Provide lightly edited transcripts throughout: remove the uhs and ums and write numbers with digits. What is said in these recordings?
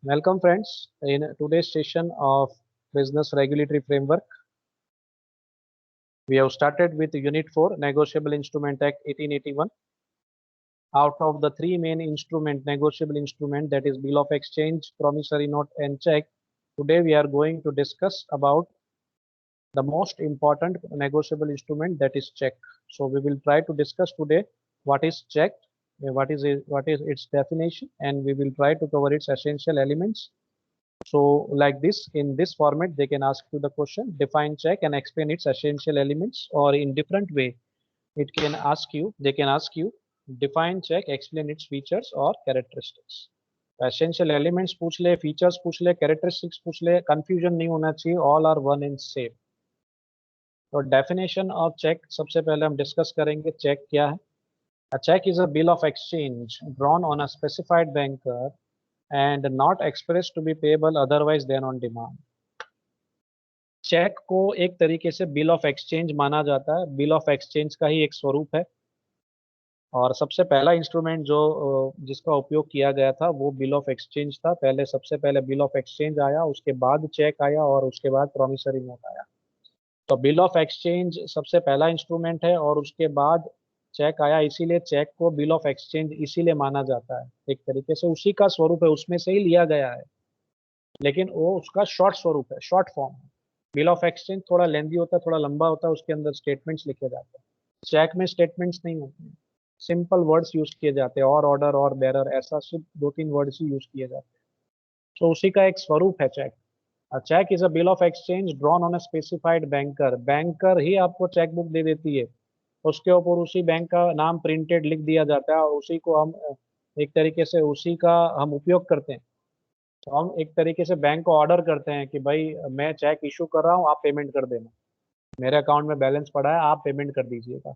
Welcome, friends. In today's session of Business Regulatory Framework, we have started with Unit 4, Negotiable Instrument Act 1881. Out of the three main negotiable instrument, that is Bill of Exchange, Promissory Note, and check, today we are going to discuss about the most important negotiable instrument, that is check. So we will try to discuss today what is check, what is its definition, and we will try to cover its essential elements. So like this, in this format, they can ask you the question, define check and explain its essential elements, or in different way, they can ask you, define check, explain its features or characteristics. Essential elements पूछ ले, features पूछ ले, characteristics पूछ ले, confusion नहीं होना चाहिए, all are one and same. तो definition of check सबसे पहले हम discuss करेंगे, check क्या है. A check is a bill of exchange drawn on a specified banker and not expressed to be payable otherwise than on demand. Cheque को एक तरीके से बिल ऑफ एक्सचेंज माना जाता है, बिल ऑफ एक्सचेंज का ही एक स्वरूप है. और सबसे पहला इंस्ट्रूमेंट जो जिसका उपयोग किया गया था वो बिल ऑफ एक्सचेंज था. पहले सबसे पहले बिल ऑफ एक्सचेंज आया, उसके बाद चेक आया और उसके बाद प्रॉमिसरी नोट आया. तो बिल ऑफ एक्सचेंज सबसे पहला इंस्ट्रूमेंट है और उसके बाद चेक आया, इसीलिए चेक को बिल ऑफ एक्सचेंज इसीलिए माना जाता है. एक तरीके से उसी का स्वरूप है, उसमें से ही लिया गया है, लेकिन वो उसका शॉर्ट स्वरूप है, शॉर्ट फॉर्म है. बिल ऑफ एक्सचेंज थोड़ा लेंदी होता है, थोड़ा लंबा होता है, उसके अंदर स्टेटमेंट्स लिखे जाते हैं. चेक में स्टेटमेंट्स नहीं होते हैं, सिंपल वर्ड्स यूज किए जाते हैं, और ऑर्डर और बेरर, ऐसा सिर्फ दो तीन वर्ड्स ही यूज किए जाते हैं. तो उसी का एक स्वरूप है cheque. Cheque is a bill of exchange drawn on a specified banker. Banker ही आपको चेक बुक दे देती है, उसके ऊपर उसी बैंक का नाम प्रिंटेड लिख दिया जाता है और उसी को हम एक तरीके से उसी का हम उपयोग करते हैं. तो हम एक तरीके से बैंक को ऑर्डर करते हैं कि भाई मैं चेक इशू कर रहा हूँ, आप पेमेंट कर देना, मेरे अकाउंट में बैलेंस पड़ा है, आप पेमेंट कर दीजिएगा.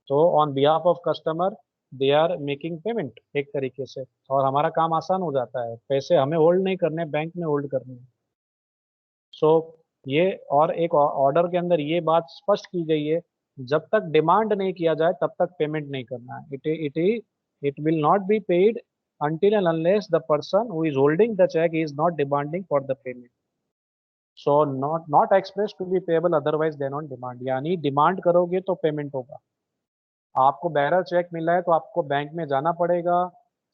तो on behalf of customer they are making payment एक तरीके से, और हमारा काम आसान हो जाता है, पैसे हमें होल्ड नहीं करने, बैंक में होल्ड करने हैं. सो ये, और एक ऑर्डर के अंदर ये बात स्पष्ट की गई है, जब तक डिमांड नहीं किया जाए तब तक पेमेंट नहीं करना है. It will not be paid until and unless the person who is holding the check is not demanding for the payment. So not expressed to be payable otherwise than on demand, यानी demand करोगे तो payment होगा. आपको bearer check मिला है तो आपको bank में जाना पड़ेगा,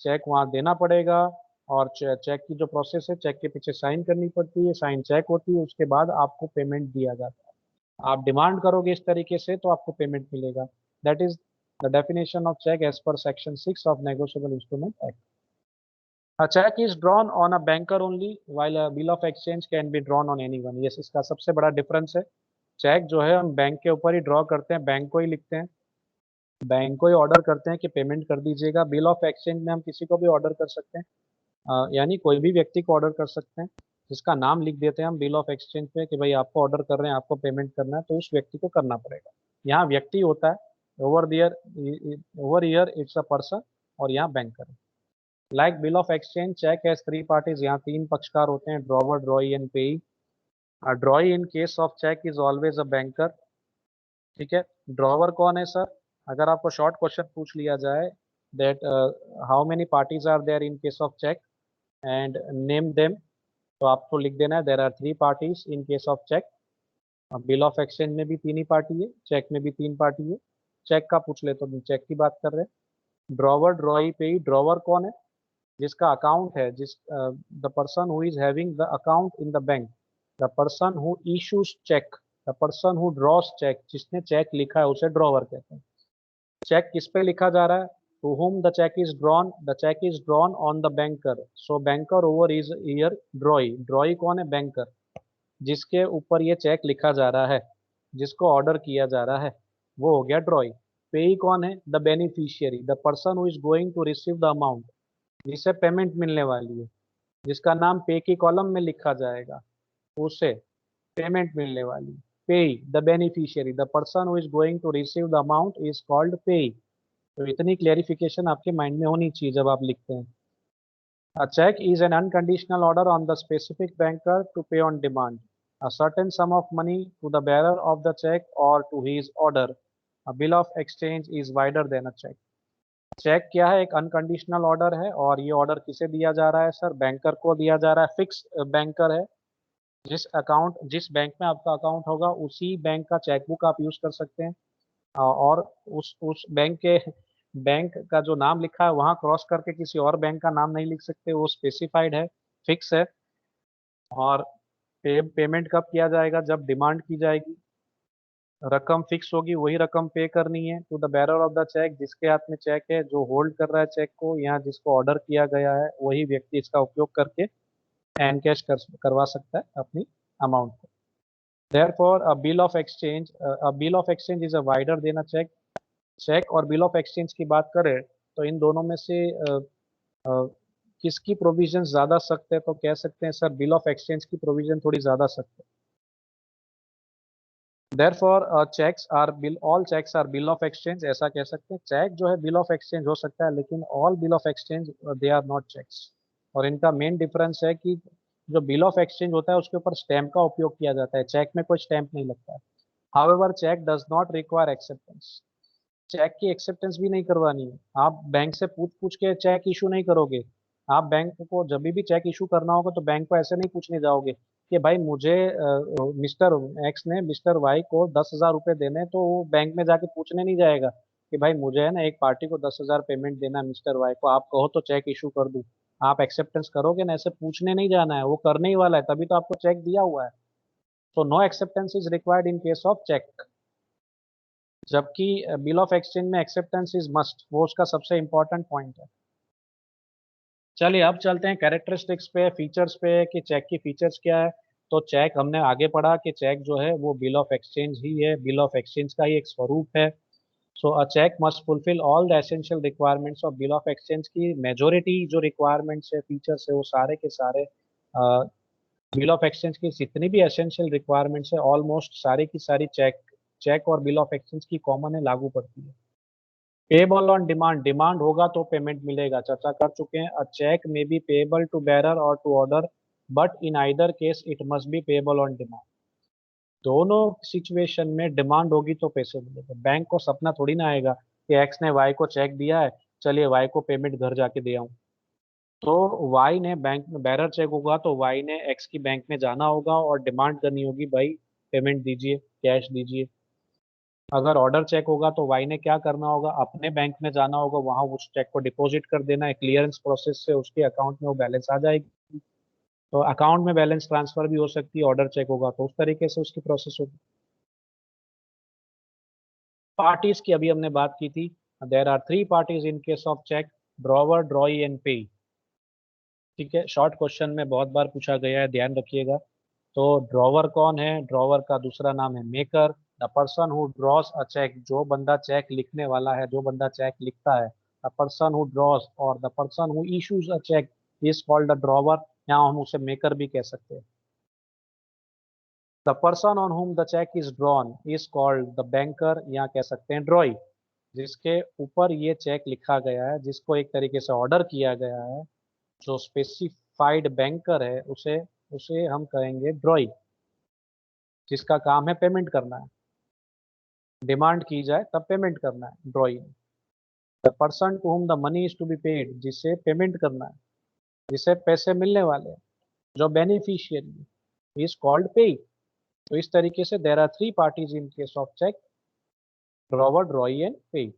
चेक वहाँ देना पड़ेगा, और चेक की जो प्रोसेस है, चेक के पीछे साइन करनी पड़ती है, साइन चेक होती है, उसके बाद आपको पेमेंट दिया जाता है. आप डिमांड करोगे इस तरीके से तो आपको पेमेंट मिलेगा. That is the definition of cheque as per section 6 of negotiable instrument act. A check is drawn on a banker only, while a bill of exchange can be drawn on anyone. Yes, इसका सबसे बड़ा difference है. Check जो है हम bank के ऊपर ही draw करते हैं, बैंक को ही लिखते हैं, बैंक को ही ऑर्डर करते हैं कि पेमेंट कर दीजिएगा. बिल ऑफ एक्सचेंज में हम किसी को भी ऑर्डर कर सकते हैं, यानी कोई भी व्यक्ति को ऑर्डर कर सकते हैं, जिसका नाम लिख देते हैं हम बिल ऑफ एक्सचेंज पे कि भाई आपको ऑर्डर कर रहे हैं, आपको पेमेंट करना है, तो उस व्यक्ति को करना पड़ेगा. यहाँ व्यक्ति होता है, over here it's a person, और यहाँ banker. Like bill of exchange, cheque has three parties. यहाँ तीन पक्षकार होते हैं, drawer, drawee and payee. Drawee in case of cheque is always a banker. ठीक है. ड्रॉवर कौन है सर? अगर आपको शॉर्ट क्वेश्चन पूछ लिया जाए that how many parties are there in case of cheque and name them, तो आपको लिख देना है there are three parties in case of cheque. Bill of exchange में भी तीन ही पार्टी है, चेक में भी तीन पार्टी है. चेक का पूछ ले तो चेक की बात कर रहे हैं. ड्रॉवर, ड्रॉई, पेई. ड्रॉवर कौन है? जिसका अकाउंट है, the person who is having the account in the bank, the person who issues cheque, the person who draws cheque, जिसने चेक लिखा है उसे ड्रॉवर कहते हैं. चेक किस पे लिखा जा रहा है? To whom the cheque is drawn, the cheque is drawn on the banker. So banker over is here drawee. Drawee कौन है? बैंकर, जिसके ऊपर ये चेक लिखा जा रहा है, जिसको ऑर्डर किया जा रहा है, वो हो गया ड्रॉई. पेई कौन है? The beneficiary, the person who is going to receive the amount, जिसे पेमेंट मिलने वाली है, जिसका नाम पे की कॉलम में लिखा जाएगा, उसे पेमेंट मिलने वाली. Payee, the beneficiary, the person who is going to receive the amount is called payee. तो इतनी क्लेरिफिकेशन आपके माइंड में होनी चाहिए जब आप लिखते हैं. A check is an unconditional order on the specific banker to pay on demand a certain sum of money to the bearer of the check or to his order. A bill of exchange is wider than a check. Cheque क्या है? एक unconditional order है, और ये order किसे दिया जा रहा है सर? बैंकर को दिया जा रहा है। फिक्स बैंकर है। जिस बैंक में आपका अकाउंट होगा उसी बैंक का चेकबुक आप यूज कर सकते हैं। और उस बैंक का जो नाम लिखा है वहां क्रॉस करके किसी और बैंक का नाम नहीं लिख सकते, वो स्पेसिफाइड है, फिक्स है। और पेमेंट कब किया जाएगा? जब डिमांड की जाएगी, रकम फिक्स होगी, वही रकम पे करनी है to the bearer of the cheque. जिसके हाथ में चेक है, जो होल्ड कर रहा है चेक को, या जिसको ऑर्डर किया गया है, वही व्यक्ति इसका उपयोग करके एनकैश करवा सकता है अपनी अमाउंट को। Therefore, a bill of exchange is a wider than a check. Cheque और बिल ऑफ एक्सचेंज की बात करें तो इन दोनों में से किसकी प्रोविजन ज्यादा सख्त है? तो कह सकते हैं सर बिल ऑफ एक्सचेंज की प्रोविजन थोड़ी ज्यादा सख्त है। Therefore, all checks are bill of exchange, ऐसा कह सकते हैं। चेक जो है बिल ऑफ एक्सचेंज हो सकता है, लेकिन all bill of exchange they are not cheques. और इनका मेन डिफरेंस है कि जो बिल ऑफ एक्सचेंज होता है उसके ऊपर स्टैम्प का उपयोग किया जाता है, चेक में कोई स्टैम्प नहीं लगता है। However cheque does not require acceptance. Cheque की एक्सेप्टेंस भी नहीं करवानी है। आप बैंक से पूछ पूछ के चेक इशू नहीं करोगे। आप बैंक को जब भी चेक इशू करना होगा तो बैंक को ऐसे नहीं पूछने जाओगे कि भाई मुझे मिस्टर एक्स ने मिस्टर वाई को 10,000 रुपये देने हैं, तो वो बैंक में जाके पूछने नहीं जाएगा कि भाई मुझे है ना एक पार्टी को 10,000 पेमेंट देना है मिस्टर वाई को, आप कहो तो चेक इशू कर दूं। आप एक्सेप्टेंस करोगे ना, ऐसे पूछने नहीं जाना है, वो करने ही वाला है, तभी तो आपको चेक दिया हुआ है। तो no acceptance is required in case of cheque. जबकि बिल ऑफ एक्सचेंज में एक्सेप्टेंस इज मस्ट, वो उसका सबसे इंपॉर्टेंट पॉइंट है। चलिए अब चलते हैं कैरेक्टरिस्टिक्स पे, फीचर्स पे, कि चेक की फीचर्स क्या है। तो चेक हमने आगे पढ़ा कि चेक जो है वो बिल ऑफ एक्सचेंज ही है, बिल ऑफ एक्सचेंज का ही एक स्वरूप है। So a cheque must fulfil all the essential requirements of bill of exchange की मेजोरिटी जो रिक्वायरमेंट्स है, फीचर्स है, वो सारे के सारे बिल ऑफ एक्सचेंज की जितनी भी एसेंशियल रिक्वायरमेंट्स है ऑलमोस्ट सारी की सारी चेक चेक और बिल ऑफ एक्सचेंज की कॉमन है, लागू पड़ती है। पेबल ऑन डिमांड, डिमांड होगा तो पेमेंट मिलेगा, चर्चा कर चुके हैं। A cheque may be payable to bearer or to order, but in either case it must be payable on demand. दोनों सिचुएशन में डिमांड होगी तो पैसे मिलेंगे। बैंक को सपना थोड़ी ना आएगा कि एक्स ने वाई को चेक दिया है, चलिए वाई को पेमेंट घर जाके दे आऊं। तो वाई ने बैंक में, बैरर चेक होगा तो वाई ने एक्स की बैंक में जाना होगा और डिमांड करनी होगी, भाई पेमेंट दीजिए, कैश दीजिए। अगर ऑर्डर चेक होगा तो वाई ने क्या करना होगा? अपने बैंक में जाना होगा, वहां उस चेक को डिपॉजिट कर देना है, क्लियरेंस प्रोसेस से उसके अकाउंट में वो बैलेंस आ जाएगी। तो अकाउंट में बैलेंस ट्रांसफर भी हो सकती है, ऑर्डर चेक होगा तो उस तरीके से उसकी प्रोसेस होगी। पार्टीज की अभी हमने बात की थी। There are three parties in case of cheque: drawer, drawee and payee. ठीक है, शॉर्ट क्वेश्चन में बहुत बार पूछा गया है, ध्यान रखिएगा। तो ड्रॉवर कौन है? ड्रॉवर का दूसरा नाम है maker. The person who draws a cheque, जो बंदा चेक लिखने वाला है, जो बंदा चेक लिखता है। द पर्सन हु ड्रॉस और the person who issues a cheque is called the drawer, या हम उसे मेकर भी कह सकते हैं। The person on whom the cheque is drawn is called the banker, या कह सकते हैं ड्रॉई। जिसके ऊपर ये चेक लिखा गया है, जिसको एक तरीके से ऑर्डर किया गया है, जो स्पेसिफाइड बैंकर है, उसे उसे हम कहेंगे ड्रॉई, जिसका काम है पेमेंट करना है। डिमांड की जाए तब पेमेंट करना है, drawee. The person to whom the money is to be paid, जिसे पेमेंट करना है, जिसे पैसे मिलने वाले हैं, जो बेनिफिशियरी इज कॉल्ड पे। तो इस तरीके से there are three parties in case of cheque: drawer, drawee and payee.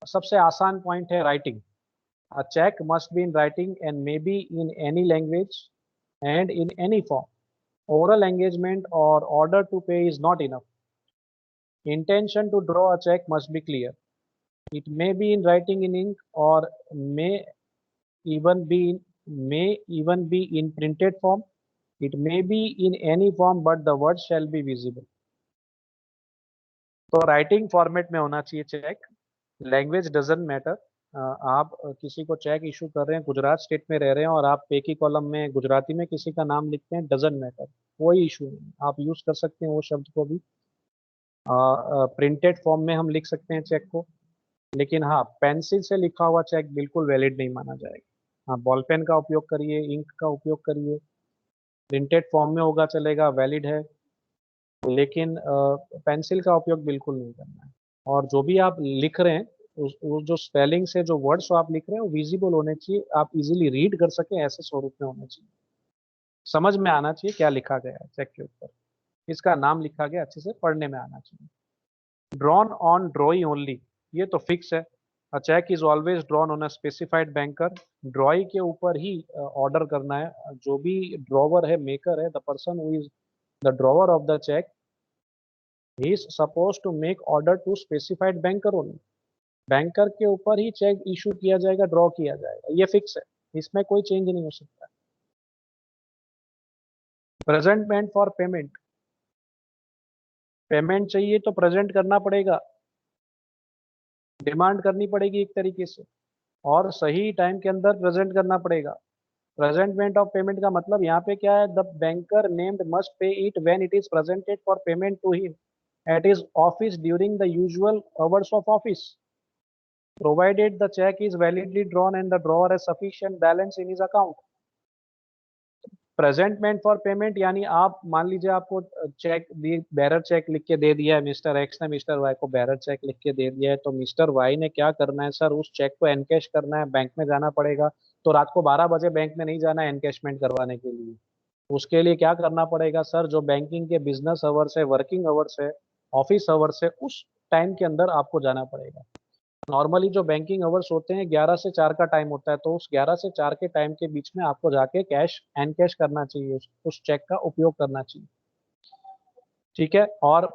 सबसे आसान पॉइंट है writing. A cheque must be in writing and may be in any language and in any form. Oral engagement or order to pay is not enough. Intention to draw a check must be clear. It may be in writing in ink, or may even be in printed form. It may be in any form, but the words shall be visible. तो writing format में होना चाहिए check. Language doesn't matter. आप किसी को check issue कर रहे हैं, गुजरात स्टेट में रह रहे हैं, और आप पे की कॉलम में गुजराती में किसी का नाम लिखते हैं, डजेंट मैटर, कोई इशू नहीं, आप यूज कर सकते हैं वो शब्द को भी। प्रिंटेड फॉर्म में हम लिख सकते हैं चेक को, लेकिन हाँ, पेंसिल से लिखा हुआ चेक बिल्कुल वैलिड नहीं माना जाएगा। हाँ, बॉल पेन का उपयोग करिए, इंक का उपयोग करिए, प्रिंटेड फॉर्म में होगा चलेगा, वैलिड है, लेकिन पेंसिल का उपयोग बिल्कुल नहीं करना है। और जो भी आप लिख रहे हैं उस जो स्पेलिंग से जो वर्ड्स आप लिख रहे हैं वो विजिबल होने चाहिए, आप इजीली रीड कर सकें ऐसे स्वरूप में होने चाहिए। समझ में आना चाहिए क्या लिखा गया है चेक के ऊपर, इसका नाम लिखा गया अच्छे से पढ़ने में आना चाहिए। ड्रॉन ऑन ड्रॉई ओनली, ये तो फिक्स है। A cheque is always drawn on a specified banker, drawee के ऊपर ही ऑर्डर करना है। जो भी ड्रॉवर है, मेकर है, the person who is the drawer of the cheque, he is suppose to make order to specified banker only. Banker के ऊपर ही चेक इशू किया जाएगा, ड्रॉ किया जाएगा, ये फिक्स है, इसमें कोई चेंज नहीं हो सकता। प्रेजेंटमेंट फॉर पेमेंट, पेमेंट चाहिए तो प्रेजेंट करना पड़ेगा, डिमांड करनी पड़ेगी एक तरीके से, और सही टाइम के अंदर प्रेजेंट करना पड़ेगा। प्रेजेंटमेंट ऑफ पेमेंट का मतलब यहाँ पे क्या है, the banker named must pay it when it is presented for payment to him at his office during the usual hours of office, provided the check is validly drawn and the drawer has sufficient balance in his account। Presentment for payment यानी आप मान लीजिए आपको check दी, bearer check लिख के दे दिया है mister x ने, मिस्टर वाई को बैरर चेक लिख के दे दिया है, तो मिस्टर वाई ने क्या करना है सर, उस चेक को एनकैश करना है, बैंक में जाना पड़ेगा। तो रात को 12 बजे बैंक में नहीं जाना है एनकैशमेंट करवाने के लिए, उसके लिए क्या करना पड़ेगा सर, जो बैंकिंग के बिजनेस आवर्स है, वर्किंग आवर्स है, ऑफिस आवर्स है, उस टाइम के अंदर आपको जाना पड़ेगा। नॉर्मली जो बैंकिंग आवर्स होते हैं 11 से 4 का टाइम होता है, तो उस 11 से 4 के टाइम के बीच में आपको जाके कैश एनकैश करना चाहिए, उस चेक का उपयोग करना चाहिए। ठीक है, और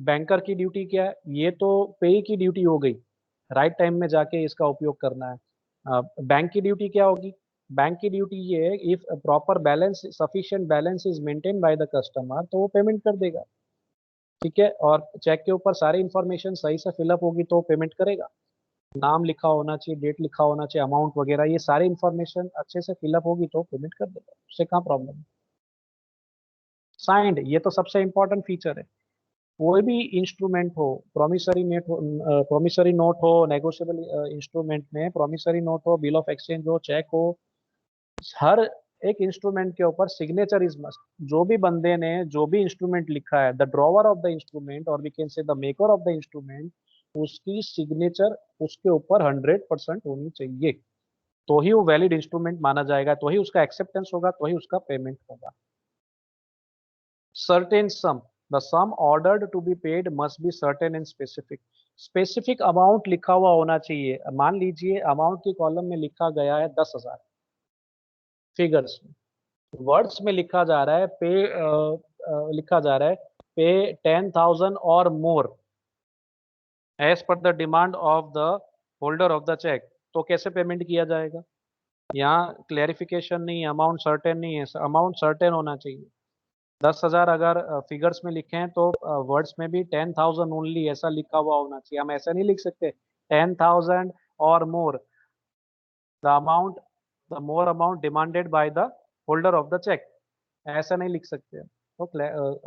बैंकर की ड्यूटी क्या है, ये तो पे की ड्यूटी हो गई, राइट टाइम में जाके इसका उपयोग करना है। बैंक की ड्यूटी क्या होगी, बैंक की ड्यूटी ये है, if proper balance, sufficient balance is maintain by the customer, तो वो पेमेंट कर देगा। ठीक है, और चेक के ऊपर सारी इंफॉर्मेशन सही से फिलअप होगी तो पेमेंट करेगा, नाम लिखा होना चाहिए, डेट लिखा होना चाहिए, अमाउंट वगैरह, ये सारी इंफॉर्मेशन अच्छे से फिलअप होगी तो पेमेंट कर देगा, उससे कहाँ प्रॉब्लम है। साइंड, ये तो सबसे इंपॉर्टेंट फीचर है। कोई भी इंस्ट्रूमेंट हो, प्रोमिसरी नोट हो, प्रोमिसरी नोट हो, नेगोशिएबल इंस्ट्रूमेंट में प्रोमिसरी नोट हो, बिल ऑफ एक्सचेंज हो, चेक हो, हर एक इंस्ट्रूमेंट के ऊपर सिग्नेचर इज मस्ट। जो भी बंदे ने जो भी इंस्ट्रूमेंट लिखा है, the drawer of the instrument or we can say the maker of the instrument, उसकी सिग्नेचर उसके ऊपर 100% होनी चाहिए, तो ही वो वैलिड इंस्ट्रूमेंट माना जाएगा, तो ही उसका एक्सेप्टेंस होगा, तो ही उसका पेमेंट होगा। Certain sum, the sum ordered to be paid must be certain and specific, specific amount लिखा हुआ होना चाहिए। मान लीजिए अमाउंट की कॉलम में लिखा गया है 10,000, फिगर्स में, वर्ड्स में लिखा जा रहा है पे, लिखा जा रहा है पे 10,000 और more as per the demand of the holder of the cheque, तो कैसे पेमेंट किया जाएगा। यहाँ क्लैरिफिकेशन नहीं है, अमाउंट सर्टेन नहीं है, अमाउंट सर्टेन होना चाहिए। 10,000 अगर फिगर्स में लिखे हैं तो वर्ड्स में भी 10,000 ओनली ऐसा लिखा हुआ होना चाहिए। हम ऐसा नहीं लिख सकते 10,000 और more the amount, the more amount demanded by the holder of the cheque, ऐसा नहीं लिख सकते। तो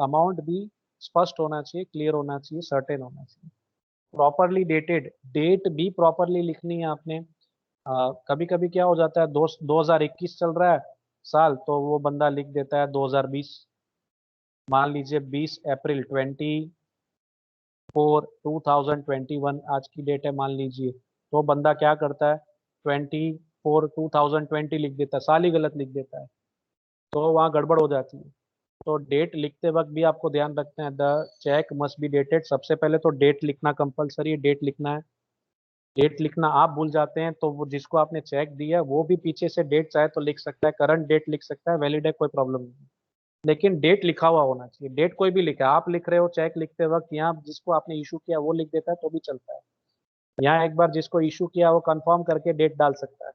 अमाउंट भी स्पष्ट होना चाहिए, क्लियर होना चाहिए, सर्टेन होना चाहिए। प्रॉपरली डेटेड, डेट भी प्रॉपरली लिखनी है आपने। कभी कभी क्या हो जाता है, 2021 चल रहा है साल, तो वो बंदा लिख देता है 2020, मान लीजिए 20 अप्रैल 2021 आज की डेट है मान लीजिए, तो बंदा क्या करता है 2020 लिख देता है, साल ही गलत लिख देता है, तो वहाँ गड़बड़ हो जाती है। तो डेट लिखते वक्त भी आपको ध्यान रखना है, the cheque must be dated, सबसे पहले तो डेट लिखना कंपलसरी है, डेट लिखना है। डेट लिखना आप भूल जाते हैं तो वो जिसको आपने चेक दिया है वो भी पीछे से डेट चाहे तो लिख सकता है, करंट डेट लिख सकता है, वैलिड है, कोई प्रॉब्लम नहीं, लेकिन डेट लिखा हुआ होना चाहिए। डेट कोई भी लिखा है, आप लिख रहे हो चेक लिखते वक्त, यहाँ जिसको आपने इशू किया वो लिख देता है तो भी चलता है। यहाँ एक बार जिसको इशू किया वो कंफर्म करके डेट डाल सकता है।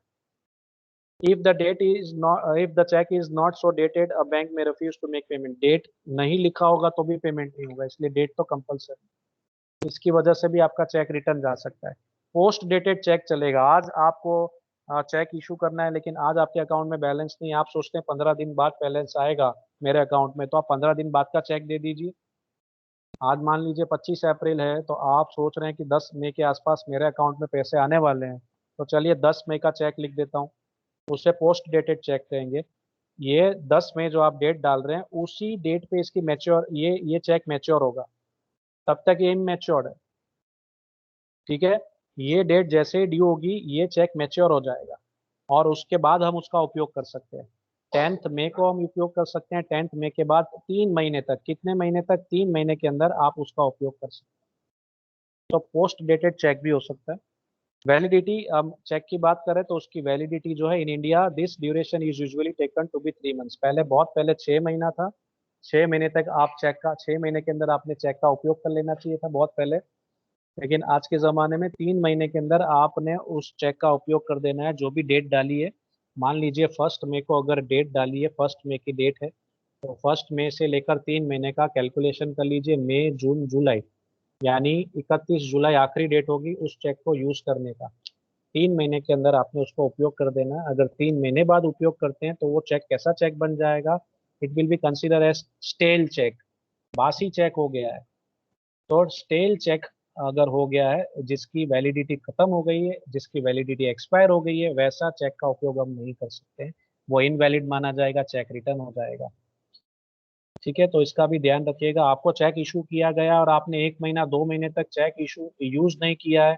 If the date is not, if the cheque is not so dated, a bank may refuse to make payment, date नहीं लिखा होगा तो भी पेमेंट नहीं होगा, इसलिए डेट तो कंपलसरी, इसकी वजह से भी आपका चेक रिटर्न जा सकता है। पोस्ट डेटेड चेक चलेगा, आज आपको चेक इशू करना है लेकिन आज आपके अकाउंट में बैलेंस नहीं है, आप सोचते हैं 15 दिन बाद बैलेंस आएगा मेरे अकाउंट में, तो आप 15 दिन बाद का चेक दे दीजिए। आज मान लीजिए 25 अप्रैल है, तो आप सोच रहे हैं कि 10 मई के आसपास मेरे अकाउंट में पैसे आने वाले हैं, तो चलिए 10 मई का चेक लिख देता हूँ, उसे पोस्ट डेटेड चेक कहेंगे। ये 10 मई जो आप डेट डाल रहे हैं उसी डेट पे इसकी मैच्योर, ये चेक मैच्योर होगा, तब तक ये इमेच्योर्ड है। ठीक है, ये डेट जैसे ही ड्यू होगी ये चेक मैच्योर हो जाएगा और उसके बाद हम उसका उपयोग कर सकते हैं। 10th मई को हम उपयोग कर सकते हैं। 10th मई के बाद 3 महीने तक, कितने महीने तक, 3 महीने के अंदर आप उसका उपयोग कर सकते हैं। तो पोस्ट डेटेड चेक भी हो सकता है। वैलिडिटी, हम चेक की बात करें तो उसकी वैलिडिटी जो है in India this duration is usually taken to be 3 months. पहले, बहुत पहले 6 महीना था। 6 महीने तक आप चेक का, 6 महीने के अंदर आपने चेक का उपयोग कर लेना चाहिए था बहुत पहले। लेकिन आज के ज़माने में 3 महीने के अंदर आपने उस चेक का उपयोग कर देना है। जो भी डेट डाली है, मान लीजिए 1 मई को अगर डेट डाली है, 1 मई की डेट है, तो 1 मई से लेकर 3 महीने का कैलकुलेशन कर लीजिए। मई, जून, जुलाई, यानी 31 जुलाई आखिरी डेट होगी उस चेक को यूज करने का। 3 महीने के अंदर आपने उसको उपयोग कर देना है। अगर 3 महीने बाद उपयोग करते हैं तो वो चेक कैसा चेक बन जाएगा? It will be consider as stale cheque, बासी चेक हो गया है। तो स्टेल चेक अगर हो गया है, जिसकी वैलिडिटी खत्म हो गई है, जिसकी वैलिडिटी एक्सपायर हो गई है, वैसा चेक का उपयोग हम नहीं कर सकते हैं। वो इनवैलिड माना जाएगा, चेक रिटर्न हो जाएगा। ठीक है, तो इसका भी ध्यान रखिएगा। आपको चेक इशू किया गया और आपने 1 महीना 2 महीने तक चेक इशू यूज नहीं किया है,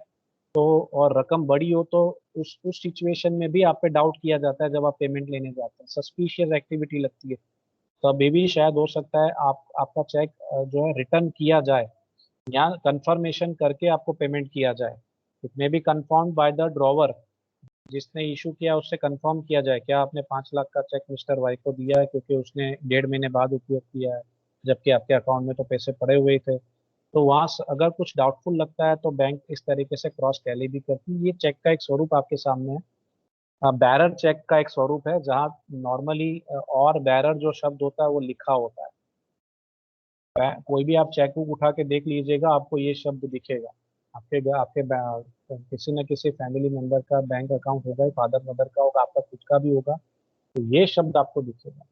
तो और रकम बड़ी हो तो उस सिचुएशन में भी आप पे डाउट किया जाता है। जब आप पेमेंट लेने जाते हैं, सस्पिशियस एक्टिविटी लगती है, तो अभी भी शायद हो सकता है आपका चेक जो है रिटर्न किया जाए, या कंफर्मेशन करके आपको पेमेंट किया जाए। It may be confirm by the drawer, जिसने इशू किया उससे कंफर्म किया जाए क्या आपने 5 लाख का चेक मिस्टर वाई को दिया है, क्योंकि उसने 1.5 महीने बाद उपयोग किया है, जबकि आपके अकाउंट में तो पैसे पड़े हुए ही थे। तो वहाँ अगर कुछ डाउटफुल लगता है तो बैंक इस तरीके से क्रॉस टैली भी करती है। ये चेक का एक स्वरूप आपके सामने है। बैरर चेक का एक स्वरूप है, जहाँ नॉर्मली और बैरर जो शब्द होता है वो लिखा होता है। कोई भी आप चेक बुक उठा के देख लीजिएगा, आपको ये शब्द दिखेगा। किसी न किसी फैमिली मेंबर का बैंक अकाउंट होगा, फादर मदर का होगा, आपका खुद का भी होगा, तो ये शब्द आपको दिखेगा।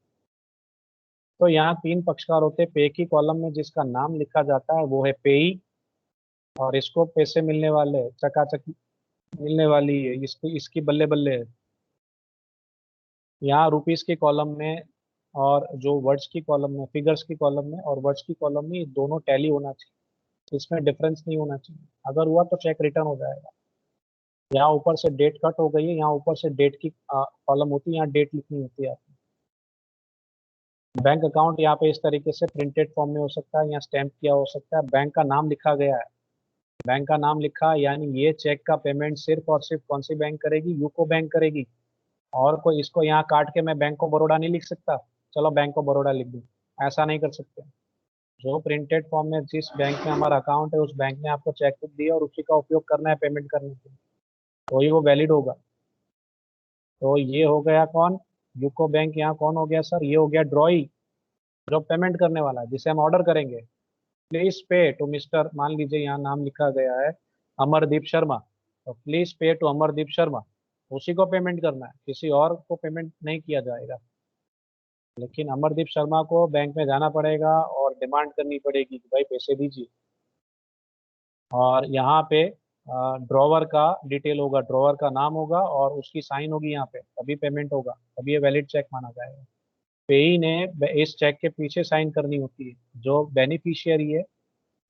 तो यहाँ 3 पक्षकार होते हैं। पे की कॉलम में जिसका नाम लिखा जाता है वो है पेई, और इसको पैसे मिलने वाले, चकाचक मिलने वाली है, इसकी इसकी बल्ले बल्ले है। यहाँ रुपीस की कॉलम में और जो वर्ड्स की कॉलम में, फिगर्स की कॉलम में और वर्ड्स की कॉलम में, ये दोनों टैली होना चाहिए। इसमें डिफरेंस नहीं होना चाहिए। अगर हुआ तो चेक रिटर्न हो जाएगा। यहाँ ऊपर से डेट कट हो गई है, यहाँ ऊपर से डेट की कॉलम होती है, यहाँ डेट लिखनी होती है। बैंक अकाउंट यहाँ पे इस तरीके से प्रिंटेड फॉर्म में हो सकता है या स्टैम्प किया हो सकता है। बैंक का नाम लिखा गया है, बैंक का नाम लिखा है, यानी ये चेक का पेमेंट सिर्फ और सिर्फ कौन सी बैंक करेगी? यूको बैंक करेगी। और कोई इसको यहाँ काट के मैं बैंक ऑफ बड़ौदा नहीं लिख सकता, चलो बैंक ऑफ बड़ौदा लिख दूँ, ऐसा नहीं कर सकते। जो प्रिंटेड फॉर्म में जिस बैंक में हमारा अकाउंट है उस बैंक ने आपको चेक बुक दी है और उसी का उपयोग करना है पेमेंट करने के लिए, तो ही वो वैलिड होगा। तो ये हो गया कौन? UCO bank. यहाँ कौन हो गया सर? ये हो गया ड्रॉई, जो पेमेंट करने वाला है, जिसे हम ऑर्डर करेंगे। प्लीज पे टू मिस्टर, मान लीजिए यहाँ नाम लिखा गया है अमरदीप शर्मा, तो please pay to Amardeep Sharma, उसी को पेमेंट करना है, किसी और को पेमेंट नहीं किया जाएगा। लेकिन अमरदीप शर्मा को बैंक में जाना पड़ेगा और डिमांड करनी पड़ेगी कि भाई पैसे दीजिए। और यहाँ पे ड्रॉवर का डिटेल होगा, ड्रॉवर का नाम होगा और उसकी साइन होगी यहाँ पे, तभी पेमेंट होगा, तभी ये वैलिड चेक माना जाएगा। पेई ने इस चेक के पीछे साइन करनी होती है। जो बेनिफिशियरी है,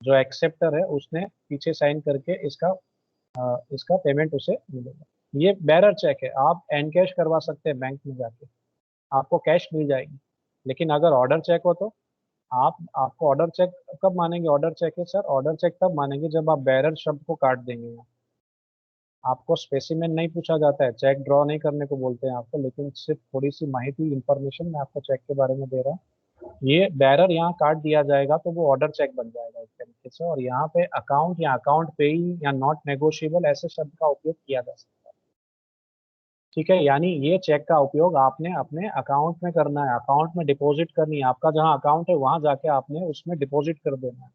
जो एक्सेप्टर है, उसने पीछे साइन करके इसका पेमेंट उसे मिलेगा। ये बेरर चेक है, आप एनकैश करवा सकते हैं बैंक में जाके, आपको कैश मिल जाएगी। लेकिन अगर ऑर्डर चेक हो तो आपको ऑर्डर चेक कब मानेंगे? ऑर्डर चेक है सर, ऑर्डर चेक तब मानेंगे जब आप बेरर शब्द को काट देंगे। आपको स्पेसिमेन नहीं पूछा जाता है, चेक ड्रॉ नहीं करने को बोलते हैं आपको, लेकिन सिर्फ थोड़ी सी माहिती, इंफॉर्मेशन मैं आपको चेक के बारे में दे रहा हूँ। ये बैरर यहाँ काट दिया जाएगा तो वो ऑर्डर चेक बन जाएगा इस तरीके से। और यहाँ पे अकाउंट या अकाउंट पेई या नॉट नेगोशिएबल ऐसे शब्द का उपयोग किया जा सकता है। ठीक है, यानी ये चेक का उपयोग आपने अपने अकाउंट में करना है, अकाउंट में डिपॉजिट करनी है। आपका जहाँ अकाउंट है वहां जाके आपने उसमें डिपॉजिट कर देना है।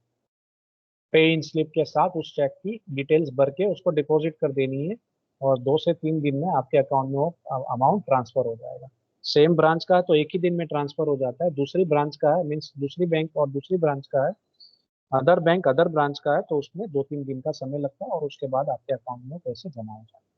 पे इन स्लिप के साथ उस चेक की डिटेल्स भर के उसको डिपॉजिट कर देनी है, और 2 से 3 दिन में आपके अकाउंट में वो अमाउंट ट्रांसफर हो जाएगा। सेम ब्रांच का है तो एक ही दिन में ट्रांसफर हो जाता है, दूसरी ब्रांच का है, मीन्स दूसरी बैंक और दूसरी ब्रांच का है, अदर बैंक अदर ब्रांच का है, तो उसमें 2-3 दिन का समय लगता है और उसके बाद आपके अकाउंट में पैसे जमा हो जाते हैं।